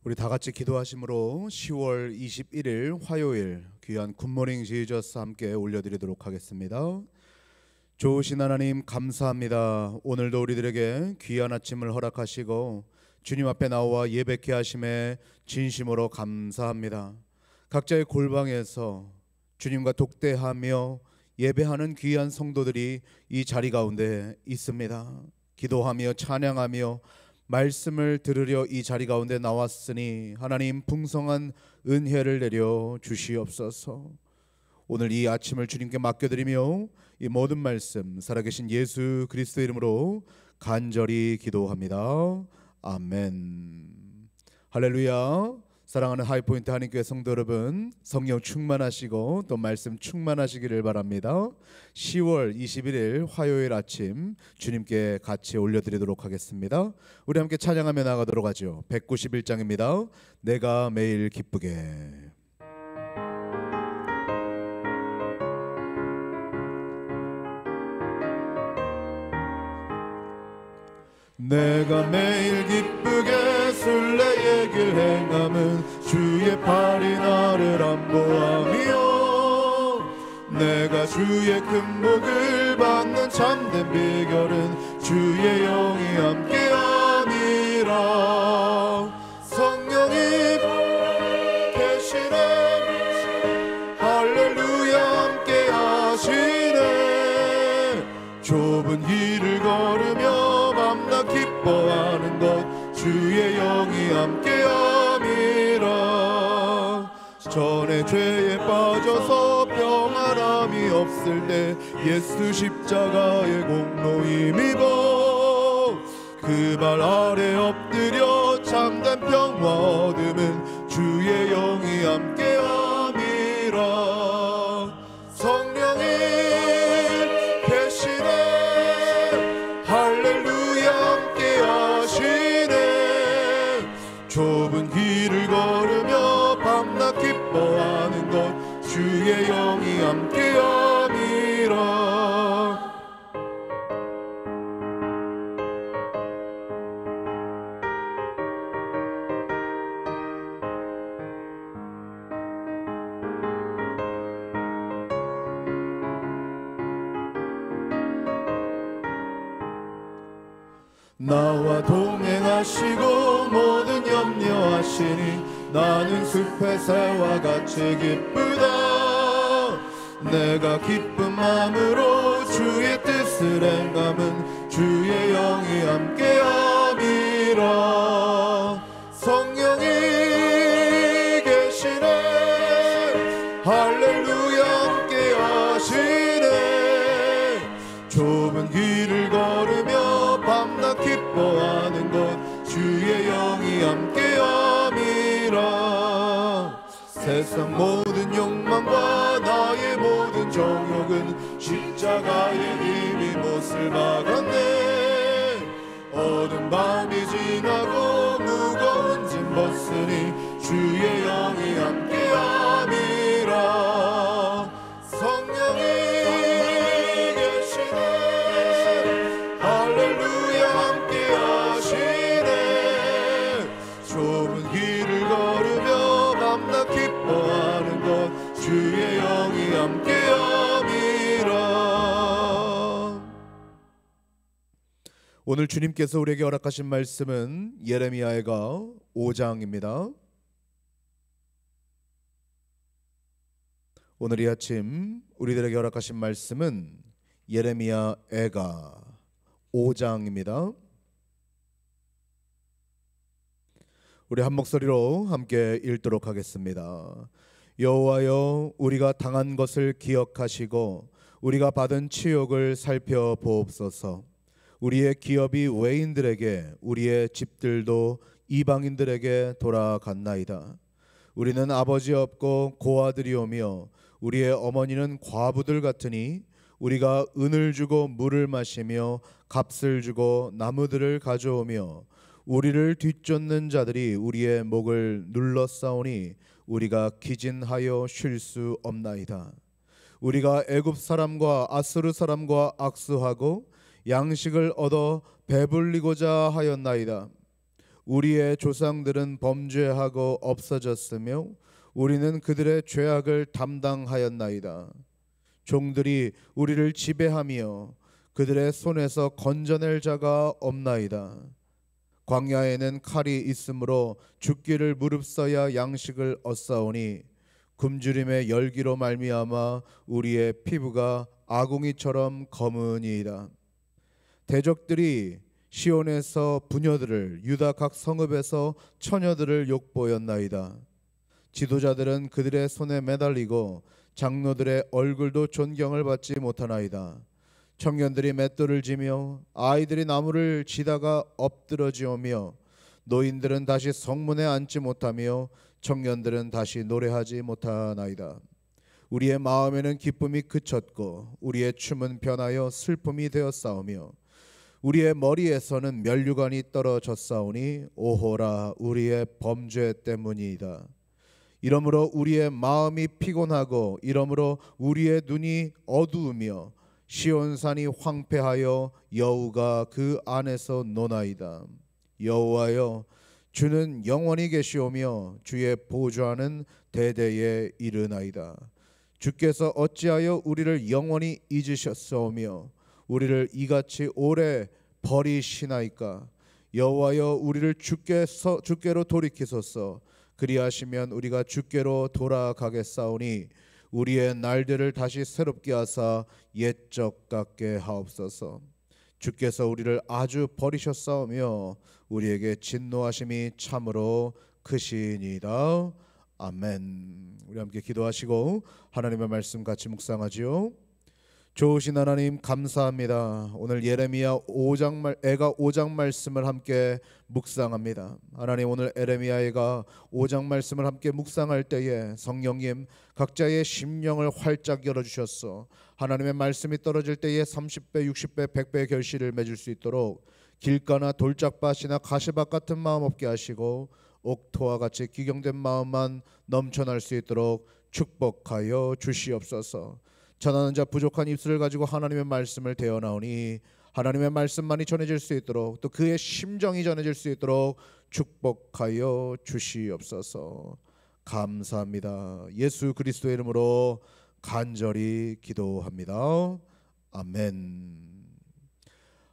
우리 다 같이 기도하심으로 10월 21일 화요일 귀한 굿모닝 지저스 함께 올려드리도록 하겠습니다. 좋으신 하나님 감사합니다. 오늘도 우리들에게 귀한 아침을 허락하시고 주님 앞에 나와 예배케 하심에 진심으로 감사합니다. 각자의 골방에서 주님과 독대하며 예배하는 귀한 성도들이 이 자리 가운데 있습니다. 기도하며 찬양하며 말씀을 들으려 이 자리 가운데 나왔으니 하나님 풍성한 은혜를 내려 주시옵소서. 오늘 이 아침을 주님께 맡겨드리며 이 모든 말씀 살아계신 예수 그리스도 이름으로 간절히 기도합니다. 아멘. 할렐루야. 사랑하는 하이포인트 한인교회 성도 여러분, 성령 충만하시고 또 말씀 충만하시기를 바랍니다. 10월 21일 화요일 아침 주님께 같이 올려드리도록 하겠습니다. 우리 함께 찬양하며 나가도록 하죠. 191장입니다. 내가 매일 기쁘게. 내가 매일 기쁘게 술래의 길 행함은 주의 팔이 나를 안보하며 내가 주의 큰 복을 받는 참된 비결은 주의 영이 함께함이라. 성령이 계시네 할렐루야 함께하시네. 좁은 길을 걸으며 기뻐하는 것 주의 영이 함께함이라. 전에 죄에 빠져서 평안함이 없을 때 예수 십자가의 공로 힘입어 그 발 아래 엎드려 참된 평화 얻음은 주의 영이 함께함이라. 성령이 계시네 할렐루야 좁은 길을 걸으며 밤낮 기뻐하는 것 주의 영이 함께함이라. 나와 동행하시고 모든 염려하시니 나는 숲의 새와 같이 기쁘다. 내가 기쁜 마음으로 주의 뜻을 행함은 주의 영이 함께함이라. 성령이 계시네 할렐루야 함께하시네. 좁은 길을 걸으며 밤낮 기뻐하는 것 주의 영이 함께함이라. 세상 모든 욕망과 나의 모든 정욕은 십자가의 힘이 못을 박았네. 어두운 밤이 지나고 무거운 짐 벗으니 주의 영이 함께함이라. 성령이 계시네 할렐루야 함께하시네. 좁은 길을 걸으며 밤낮 기뻐하는 것 주의 영이 함께함이라. 오늘 주님께서 우리에게 허락하신 말씀은 예레미야가 5장입니다. 오늘 이 아침 우리들에게 허락하신 말씀은 예레미야가 5장입니다. 우리 한 목소리로 함께 읽도록 하겠습니다. 여호와여 우리가 당한 것을 기억하시고 우리가 받은 치욕을 살펴보옵소서. 우리의 기업이 외인들에게 우리의 집들도 이방인들에게 돌아갔나이다. 우리는 아버지 없고 고아들이오며 우리의 어머니는 과부들 같으니 우리가 은을 주고 물을 마시며 값을 주고 나무들을 가져오며 우리를 뒤쫓는 자들이 우리의 목을 눌러싸오니 우리가 기진하여 쉴 수 없나이다. 우리가 애굽 사람과 아수르 사람과 악수하고 양식을 얻어 배불리고자 하였나이다. 우리의 조상들은 범죄하고 없어졌으며 우리는 그들의 죄악을 담당하였나이다. 종들이 우리를 지배하며 그들의 손에서 건져낼 자가 없나이다. 광야에는 칼이 있으므로 죽기를 무릅써야 양식을 얻사오니 굶주림의 열기로 말미암아 우리의 피부가 아궁이처럼 검으니이다. 대적들이 시온에서 부녀들을, 유다 각 성읍에서 처녀들을 욕보였나이다. 지도자들은 그들의 손에 매달리고 장로들의 얼굴도 존경을 받지 못하나이다. 청년들이 맷돌을 지며 아이들이 나무를 지다가 엎드러지오며 노인들은 다시 성문에 앉지 못하며 청년들은 다시 노래하지 못하나이다. 우리의 마음에는 기쁨이 그쳤고 우리의 춤은 변하여 슬픔이 되었사오며 우리의 머리에서는 면류관이 떨어졌사오니 오호라 우리의 범죄 때문이다. 이러므로 우리의 마음이 피곤하고 이러므로 우리의 눈이 어두우며 시온산이 황폐하여 여우가 그 안에서 노나이다. 여호와여, 주는 영원히 계시오며 주의 보좌는 대대에 이르나이다. 주께서 어찌하여 우리를 영원히 잊으셨사오며 우리를 이같이 오래 버리시나이까? 여호와여, 우리를 주께로 돌이키소서. 그리하시면 우리가 주께로 돌아가겠사오니 우리의 날들을 다시 새롭게 하사 옛적 같게 하옵소서. 주께서 우리를 아주 버리셨사오며 우리에게 진노하심이 참으로 크시니이다. 아멘. 우리 함께 기도하시고 하나님의 말씀 같이 묵상하지요. 좋으신 하나님 감사합니다. 오늘 예레미야 5장 말씀을 함께 묵상합니다. 하나님, 오늘 예레미야가 5장 말씀을 함께 묵상할 때에 성령님 각자의 심령을 활짝 열어주셨어. 하나님의 말씀이 떨어질 때에 30배, 60배, 100배의 결실을 맺을 수 있도록 길가나 돌짝밭이나 가시밭 같은 마음 없게 하시고 옥토와 같이 기경된 마음만 넘쳐날 수 있도록 축복하여 주시옵소서. 전하는 자 부족한 입술을 가지고 하나님의 말씀을 대어나오니 하나님의 말씀만이 전해질 수 있도록 또 그의 심정이 전해질 수 있도록 축복하여 주시옵소서. 감사합니다. 예수 그리스도의 이름으로 간절히 기도합니다. 아멘.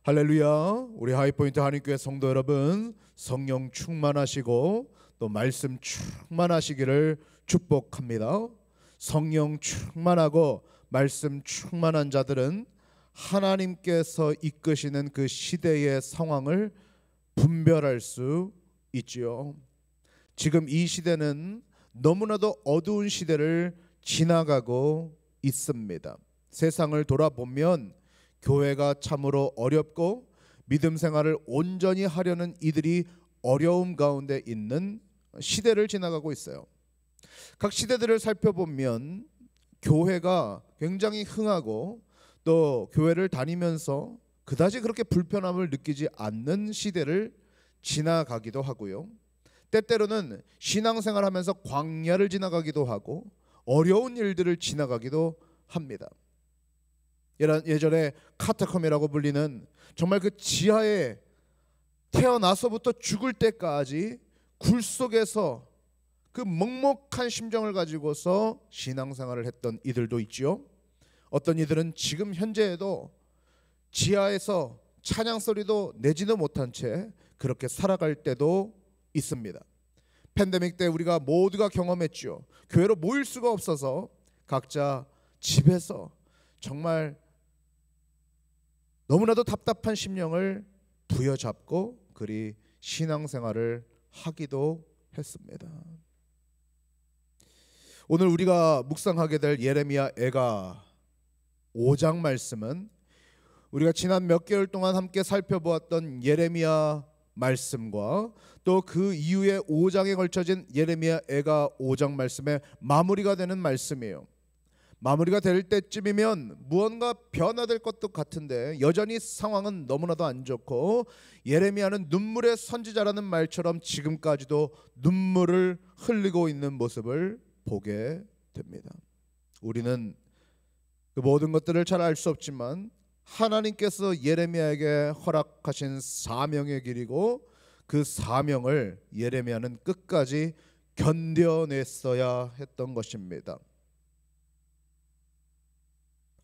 할렐루야. 우리 하이포인트 한인교회 성도 여러분, 성령 충만하시고 또 말씀 충만하시기를 축복합니다. 성령 충만하고 말씀 충만한 자들은 하나님께서 이끄시는 그 시대의 상황을 분별할 수 있지요. 지금 이 시대는 너무나도 어두운 시대를 지나가고 있습니다. 세상을 돌아보면 교회가 참으로 어렵고 믿음 생활을 온전히 하려는 이들이 어려움 가운데 있는 시대를 지나가고 있어요. 각 시대들을 살펴보면 교회가 굉장히 흥하고 또 교회를 다니면서 그다지 그렇게 불편함을 느끼지 않는 시대를 지나가기도 하고요. 때때로는 신앙생활하면서 광야를 지나가기도 하고 어려운 일들을 지나가기도 합니다. 예전에 카타콤이라고 불리는 정말 그 지하에 태어나서부터 죽을 때까지 굴 속에서 그 먹먹한 심정을 가지고서 신앙생활을 했던 이들도 있지요. 어떤 이들은 지금 현재에도 지하에서 찬양 소리도 내지도 못한 채 그렇게 살아갈 때도 있습니다. 팬데믹 때 우리가 모두가 경험했죠. 교회로 모일 수가 없어서 각자 집에서 정말 너무나도 답답한 심령을 부여잡고 그리 신앙생활을 하기도 했습니다. 오늘 우리가 묵상하게 될 예레미야 애가 5장 말씀은 우리가 지난 몇 개월 동안 함께 살펴보았던 예레미야 말씀과 또 그 이후에 5장에 걸쳐진 예레미야 애가 5장 말씀의 마무리가 되는 말씀이에요. 마무리가 될 때쯤이면 무언가 변화될 것도 같은데 여전히 상황은 너무나도 안 좋고 예레미야는 눈물의 선지자라는 말처럼 지금까지도 눈물을 흘리고 있는 모습을 보게 됩니다. 우리는 그 모든 것들을 잘 알 수 없지만 하나님께서 예레미야에게 허락하신 사명의 길이고 그 사명을 예레미야는 끝까지 견뎌냈어야 했던 것입니다.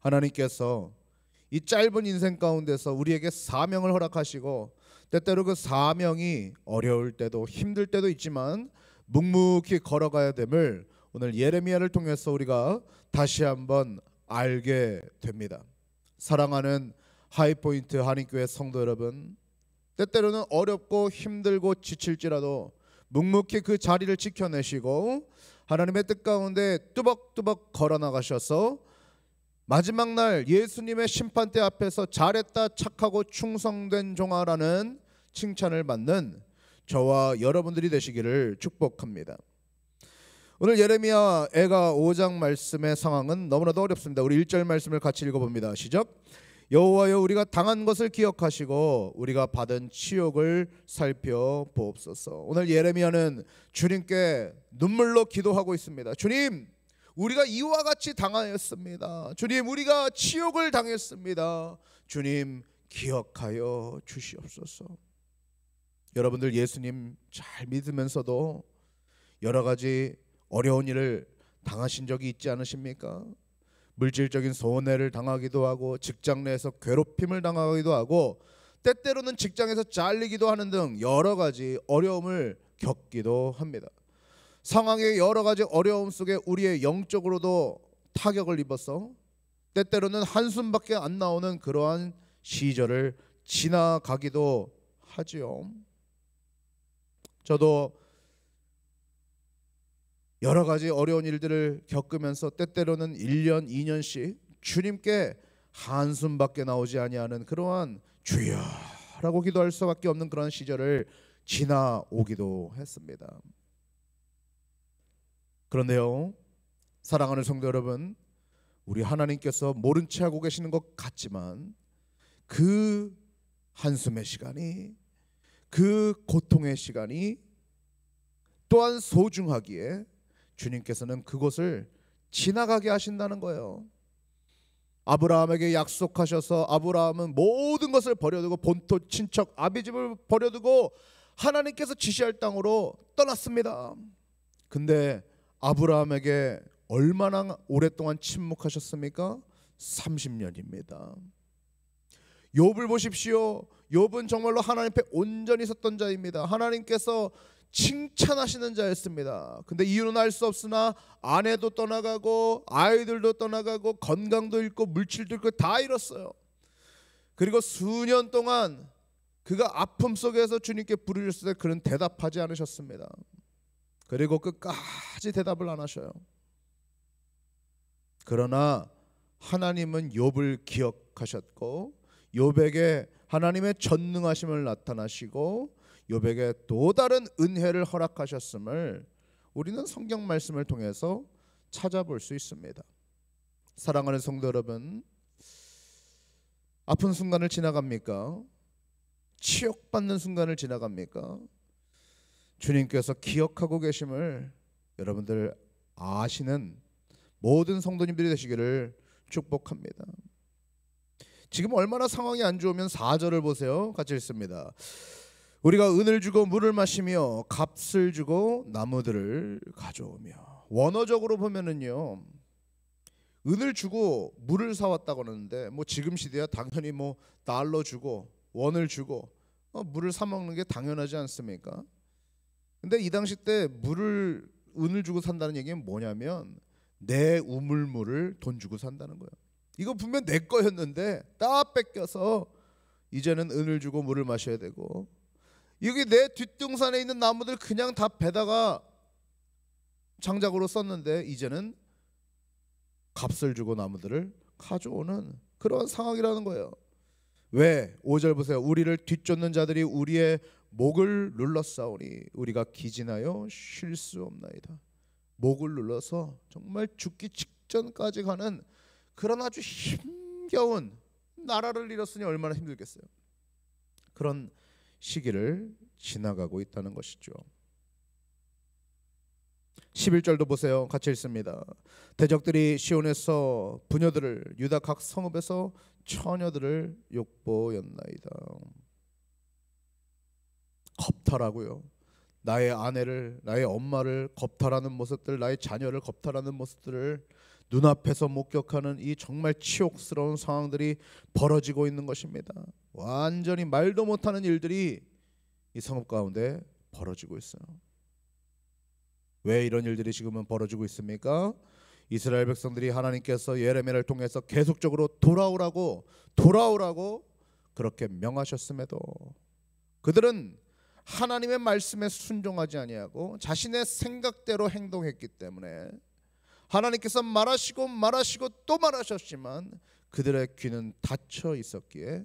하나님께서 이 짧은 인생 가운데서 우리에게 사명을 허락하시고 때때로 그 사명이 어려울 때도 힘들 때도 있지만 묵묵히 걸어가야 됨을 오늘 예레미야를 통해서 우리가 다시 한번 알게 됩니다. 사랑하는 하이포인트 한인교회 성도 여러분, 때때로는 어렵고 힘들고 지칠지라도 묵묵히 그 자리를 지켜내시고 하나님의 뜻 가운데 뚜벅뚜벅 걸어나가셔서 마지막 날 예수님의 심판대 앞에서 잘했다 착하고 충성된 종아라는 칭찬을 받는 저와 여러분들이 되시기를 축복합니다. 오늘 예레미야 애가 5장 말씀의 상황은 너무나도 어렵습니다. 우리 1절 말씀을 같이 읽어봅니다. 시작. 여호와여 우리가 당한 것을 기억하시고 우리가 받은 치욕을 살펴보옵소서. 오늘 예레미야는 주님께 눈물로 기도하고 있습니다. 주님, 우리가 이와 같이 당하였습니다. 주님, 우리가 치욕을 당했습니다. 주님, 기억하여 주시옵소서. 여러분들 예수님 잘 믿으면서도 여러 가지 어려운 일을 당하신 적이 있지 않으십니까? 물질적인 손해를 당하기도 하고 직장 내에서 괴롭힘을 당하기도 하고 때때로는 직장에서 잘리기도 하는 등 여러 가지 어려움을 겪기도 합니다. 상황의 여러 가지 어려움 속에 우리의 영적으로도 타격을 입어서 때때로는 한숨밖에 안 나오는 그러한 시절을 지나가기도 하지요. 저도 여러 가지 어려운 일들을 겪으면서 때때로는 1년, 2년씩 주님께 한숨밖에 나오지 아니하는 그러한 주여라고 기도할 수밖에 없는 그런 시절을 지나오기도 했습니다. 그런데요, 사랑하는 성도 여러분, 우리 하나님께서 모른 채 하고 계시는 것 같지만 그 한숨의 시간이, 그 고통의 시간이 또한 소중하기에 주님께서는 그곳을 지나가게 하신다는 거예요. 아브라함에게 약속하셔서 아브라함은 모든 것을 버려두고 본토 친척 아비집을 버려두고 하나님께서 지시할 땅으로 떠났습니다. 근데 아브라함에게 얼마나 오랫동안 침묵하셨습니까? 30년입니다. 욥을 보십시오. 욥은 정말로 하나님 앞에 온전히 섰던 자입니다. 하나님께서 칭찬하시는 자였습니다. 근데 이유는 알 수 없으나 아내도 떠나가고 아이들도 떠나가고 건강도 잃고 물질도 잃고 다 잃었어요. 그리고 수년 동안 그가 아픔 속에서 주님께 부르셨을 때 그는 대답하지 않으셨습니다. 그리고 끝까지 대답을 안 하셔요. 그러나 하나님은 욥을 기억하셨고 욥에게 하나님의 전능하심을 나타나시고 욥에게 또 다른 은혜를 허락하셨음을 우리는 성경 말씀을 통해서 찾아볼 수 있습니다. 사랑하는 성도 여러분, 아픈 순간을 지나갑니까? 치욕받는 순간을 지나갑니까? 주님께서 기억하고 계심을 여러분들 아시는 모든 성도님들이 되시기를 축복합니다. 지금 얼마나 상황이 안 좋으면 4절을 보세요. 같이 읽습니다. 우리가 은을 주고 물을 마시며 값을 주고 나무들을 가져오며. 원어적으로 보면은요, 은을 주고 물을 사왔다고 하는데 뭐 지금 시대야 당연히 뭐 달러 주고 원을 주고 물을 사 먹는 게 당연하지 않습니까? 근데 이 당시 때 은을 주고 산다는 얘기는 뭐냐면 내 우물물을 돈 주고 산다는 거예요. 이거 분명 내 거였는데 다 뺏겨서 이제는 은을 주고 물을 마셔야 되고, 여기 내 뒷동산에 있는 나무들 그냥 다 베다가 장작으로 썼는데 이제는 값을 주고 나무들을 가져오는 그런 상황이라는 거예요. 왜? 5절 보세요. 우리를 뒤쫓는 자들이 우리의 목을 눌렀사오니 우리가 기진하여 쉴 수 없나이다. 목을 눌러서 정말 죽기 직전까지 가는 그런 아주 힘겨운, 나라를 잃었으니 얼마나 힘들겠어요. 그런 시기를 지나가고 있다는 것이죠. 11절도 보세요. 같이 읽습니다. 대적들이 시온에서 부녀들을, 유다 각 성읍에서 처녀들을 욕보였나이다. 겁탈하고요. 나의 아내를, 나의 엄마를 겁탈하는 모습들, 나의 자녀를 겁탈하는 모습들을 눈앞에서 목격하는 이 정말 치욕스러운 상황들이 벌어지고 있는 것입니다. 완전히 말도 못하는 일들이 이 성읍 가운데 벌어지고 있어요. 왜 이런 일들이 지금은 벌어지고 있습니까? 이스라엘 백성들이 하나님께서 예레미야를 통해서 계속적으로 돌아오라고 그렇게 명하셨음에도 그들은 하나님의 말씀에 순종하지 아니하고 자신의 생각대로 행동했기 때문에 하나님께서 말하시고 또 말하셨지만 그들의 귀는 닫혀 있었기에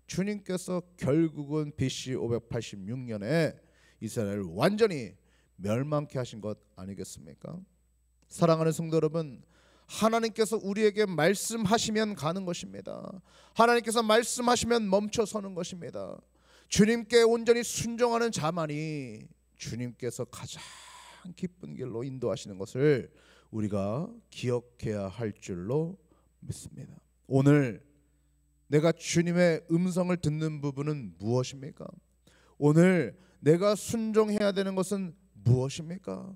주님께서 결국은 BC 586년에 이스라엘을 완전히 멸망케 하신 것 아니겠습니까? 사랑하는 성도 여러분, 하나님께서 우리에게 말씀하시면 가는 것입니다. 하나님께서 말씀하시면 멈춰서는 것입니다. 주님께 온전히 순종하는 자만이 주님께서 가장 기쁜 길로 인도하시는 것을 우리가 기억해야 할 줄로 믿습니다. 오늘 내가 주님의 음성을 듣는 부분은 무엇입니까? 오늘 내가 순종해야 되는 것은 무엇입니까?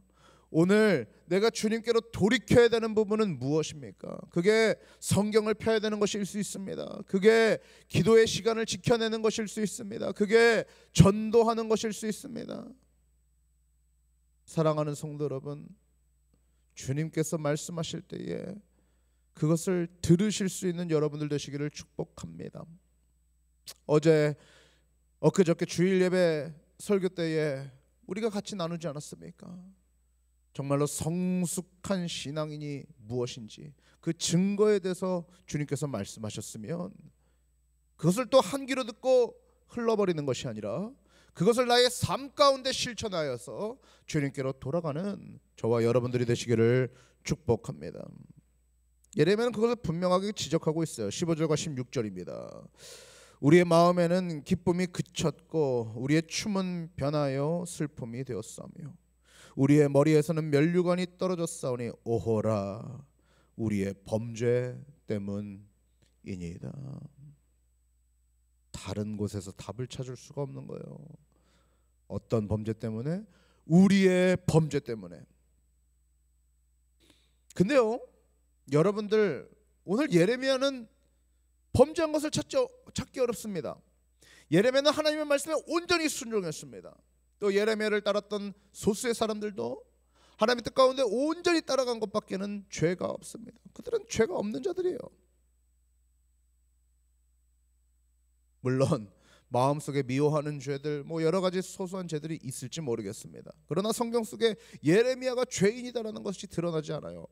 오늘 내가 주님께로 돌이켜야 되는 부분은 무엇입니까? 그게 성경을 펴야 되는 것일 수 있습니다. 그게 기도의 시간을 지켜내는 것일 수 있습니다. 그게 전도하는 것일 수 있습니다. 사랑하는 성도 여러분, 주님께서 말씀하실 때에 그것을 들으실 수 있는 여러분들 되시기를 축복합니다. 엊그저께 주일 예배 설교 때에 우리가 같이 나누지 않았습니까? 정말로 성숙한 신앙인이 무엇인지 그 증거에 대해서 주님께서 말씀하셨으면 그것을 또 한 귀로 듣고 흘러버리는 것이 아니라 그것을 나의 삶 가운데 실천하여서 주님께로 돌아가는 저와 여러분들이 되시기를 축복합니다. 예레미야는 그것을 분명하게 지적하고 있어요. 15절과 16절입니다. 우리의 마음에는 기쁨이 그쳤고 우리의 춤은 변하여 슬픔이 되었사며 우리의 머리에서는 면류관이 떨어졌사오니 오호라 우리의 범죄 때문이니이다. 다른 곳에서 답을 찾을 수가 없는 거예요. 어떤 범죄 때문에? 우리의 범죄 때문에. 근데요, 여러분들 오늘 예레미야는 범죄한 것을 찾기 어렵습니다. 예레미야는 하나님의 말씀에 온전히 순종했습니다. 또 예레미야를 따랐던 소수의 사람들도 하나님의 뜻 가운데 온전히 따라간 것밖에는 죄가 없습니다. 그들은 죄가 없는 자들이에요. 물론 마음속에 미워하는 죄들 여러 가지 소소한 죄들이 있을지 모르겠습니다. 그러나 성경 속에 예레미야가 죄인이다라는 것이 드러나지 않아요.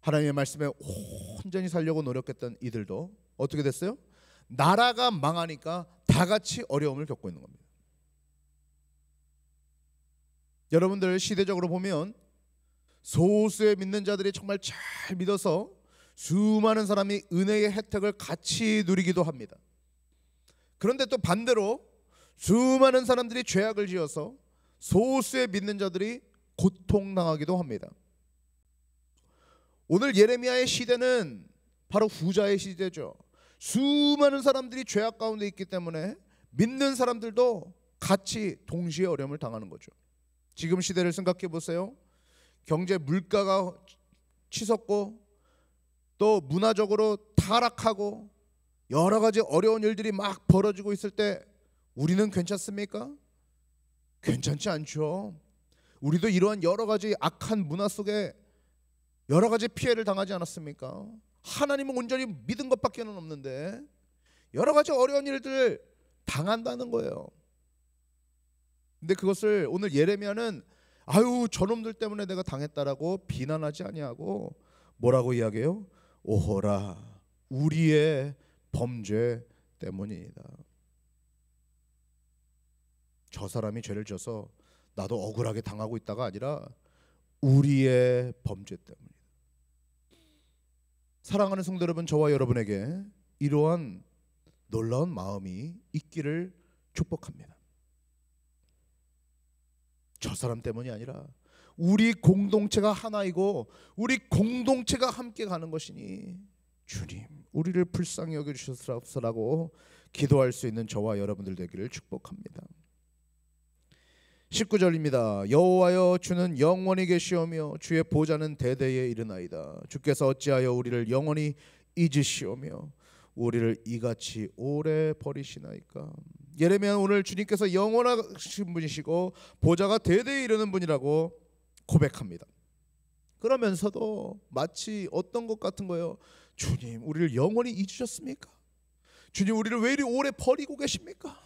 하나님의 말씀에 온전히 살려고 노력했던 이들도 어떻게 됐어요? 나라가 망하니까 다 같이 어려움을 겪고 있는 겁니다. 여러분들 시대적으로 보면 소수의 믿는 자들이 정말 잘 믿어서 수많은 사람이 은혜의 혜택을 같이 누리기도 합니다. 그런데 또 반대로 수많은 사람들이 죄악을 지어서 소수의 믿는 자들이 고통당하기도 합니다. 오늘 예레미야의 시대는 바로 후자의 시대죠. 수많은 사람들이 죄악 가운데 있기 때문에 믿는 사람들도 같이 동시에 어려움을 당하는 거죠. 지금 시대를 생각해 보세요. 경제 물가가 치솟고 또 문화적으로 타락하고 여러 가지 어려운 일들이 막 벌어지고 있을 때 우리는 괜찮습니까? 괜찮지 않죠. 우리도 이러한 여러 가지 악한 문화 속에 여러 가지 피해를 당하지 않았습니까? 하나님은 온전히 믿은 것밖에는 없는데 여러 가지 어려운 일들을 당한다는 거예요. 근데 그것을 오늘 예레미야는 아유 저놈들 때문에 내가 당했다라고 비난하지 아니하고 뭐라고 이야기해요? 오호라 우리의 범죄 때문이다. 저 사람이 죄를 져서 나도 억울하게 당하고 있다가 아니라 우리의 범죄 때문이다. 사랑하는 성도 여러분, 저와 여러분에게 이러한 놀라운 마음이 있기를 축복합니다. 저 사람 때문이 아니라 우리 공동체가 하나이고 우리 공동체가 함께 가는 것이니 주님 우리를 불쌍히 여겨주셨사옵소서라고 기도할 수 있는 저와 여러분들 되기를 축복합니다. 19절입니다. 여호와여 주는 영원히 계시오며 주의 보좌는 대대에 이르나이다. 주께서 어찌하여 우리를 영원히 잊으시오며 우리를 이같이 오래 버리시나이까. 예레미야는 오늘 주님께서 영원하신 분이시고 보좌가 대대에 이르는 분이라고 고백합니다. 그러면서도 마치 어떤 것 같은 거예요. 주님, 우리를 영원히 잊으셨습니까? 주님, 우리를 왜 이리 오래 버리고 계십니까?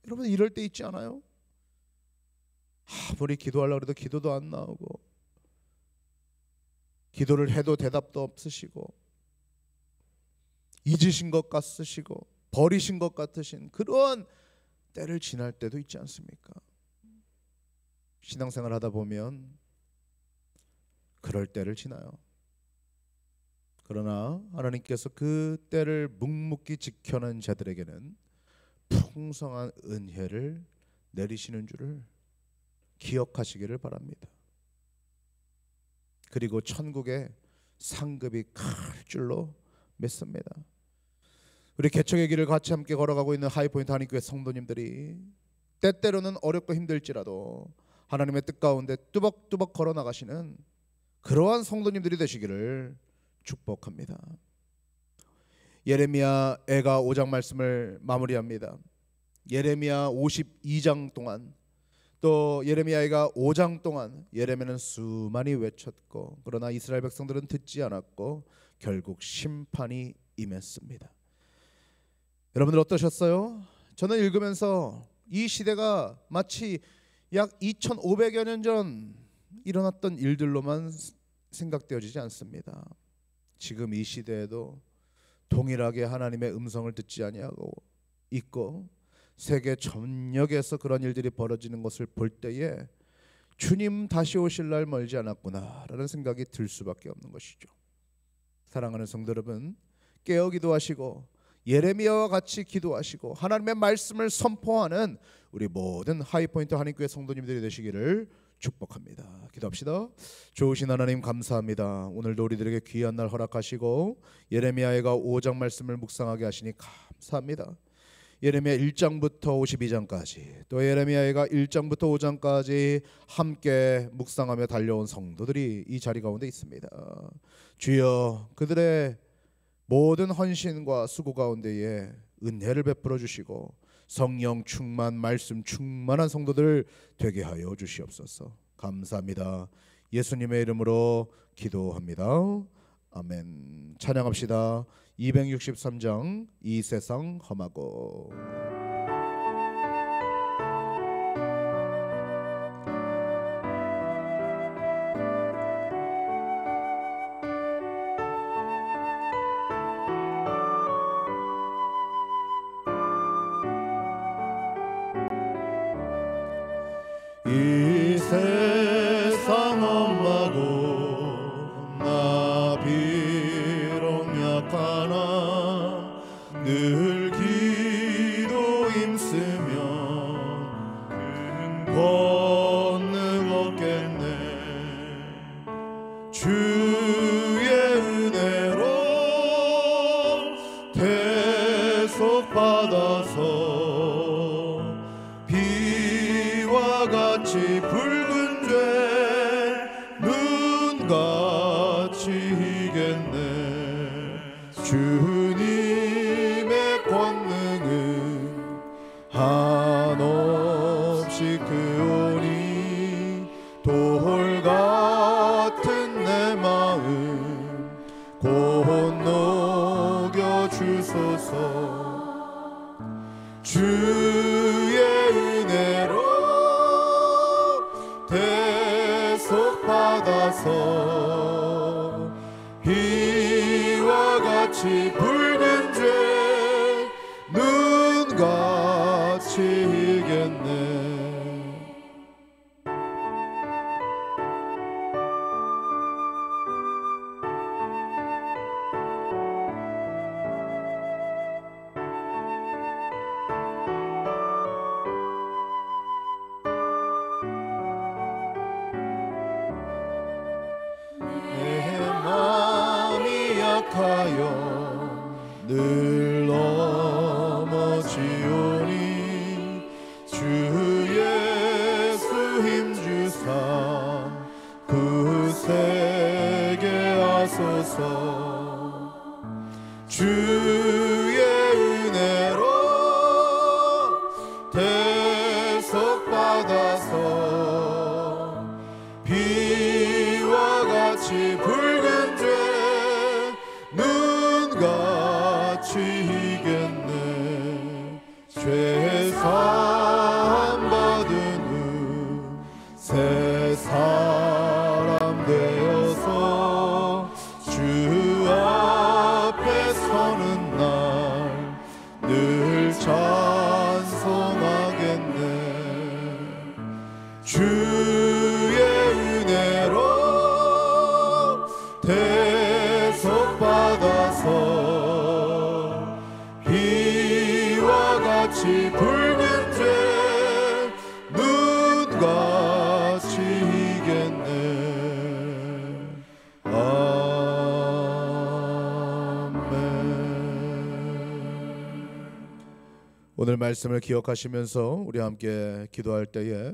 여러분, 이럴 때 있지 않아요? 아무리 기도하려고 해도 기도도 안 나오고, 기도를 해도 대답도 없으시고, 잊으신 것 같으시고, 버리신 것 같으신 그런 때를 지날 때도 있지 않습니까? 신앙생활 하다 보면 그럴 때를 지나요. 그러나 하나님께서 그 때를 묵묵히 지켜낸 자들에게는 풍성한 은혜를 내리시는 줄을 기억하시기를 바랍니다. 그리고 천국의 상급이 클 줄로 믿습니다. 우리 개척의 길을 같이 함께 걸어가고 있는 하이포인트 한인교회 성도님들이 때때로는 어렵고 힘들지라도 하나님의 뜻 가운데 뚜벅뚜벅 걸어나가시는 그러한 성도님들이 되시기를 축복합니다. 예레미야 애가 5장 말씀을 마무리합니다. 예레미야 52장 동안, 또 예레미야 애가 5장 동안 예레미야는 수많이 외쳤고, 그러나 이스라엘 백성들은 듣지 않았고 결국 심판이 임했습니다. 여러분들 어떠셨어요? 저는 읽으면서 이 시대가 마치 약 2500여 년 전 일어났던 일들로만 생각되어지지 않습니다. 지금 이 시대에도 동일하게 하나님의 음성을 듣지 아니하고 있고, 세계 전역에서 그런 일들이 벌어지는 것을 볼 때에 주님 다시 오실 날 멀지 않았구나라는 생각이 들 수밖에 없는 것이죠. 사랑하는 성도 여러분, 깨어 기도하시고 예레미야와 같이 기도하시고 하나님의 말씀을 선포하는 우리 모든 하이포인트 한인교회 성도님들이 되시기를 축복합니다. 기도합시다. 좋으신 하나님 감사합니다. 오늘도 우리들에게 귀한 날 허락하시고 예레미야가 5장 말씀을 묵상하게 하시니 감사합니다. 예레미야 1장부터 52장까지, 또 예레미야가 1장부터 5장까지 함께 묵상하며 달려온 성도들이 이 자리 가운데 있습니다. 주여, 그들의 모든 헌신과 수고 가운데에 은혜를 베풀어 주시고 성령 충만, 말씀 충만한 성도들 되게 하여 주시옵소서. 감사합니다. 예수님의 이름으로 기도합니다. 아멘. 찬양합시다. 263장 이 세상 험하고. 이 세상 험하고 나 비록 약하나 늘 기도 힘쓰면 권능 얻겠네. 주의 은혜로 대속 받아서 같이 붉은 죄 눈같이 희겠네. 주님의 권능은 한없이 크오니 돌 같은 내 마음 곧 녹여 주소서. 주의 은혜로 대속 받아서 이와 같이 붉은 죄 눈같이 희겠네. 늘 되어서 주의 은혜로 대속받아서 비와 같이 붉은 죄 눈같이 이겼네. 죄 사함 받은 후 새 사람 되어서 주 앞에 서는 날 늘 찬송하겠네. 주의 은혜로 대속받아서 비와 같이 붉은 죄 눈같이 이겼네. 오늘 말씀을 기억하시면서 우리 함께 기도할 때에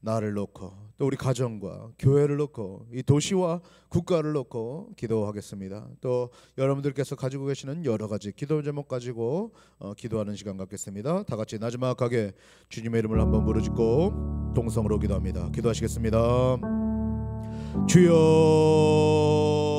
나를 놓고 또 우리 가정과 교회를 놓고 이 도시와 국가를 놓고 기도하겠습니다. 또 여러분들께서 가지고 계시는 여러 가지 기도 제목 가지고 기도하는 시간 갖겠습니다. 다 같이 나지막하게 주님의 이름을 한번 부르짖고 동성으로 기도합니다. 기도하시겠습니다. 주여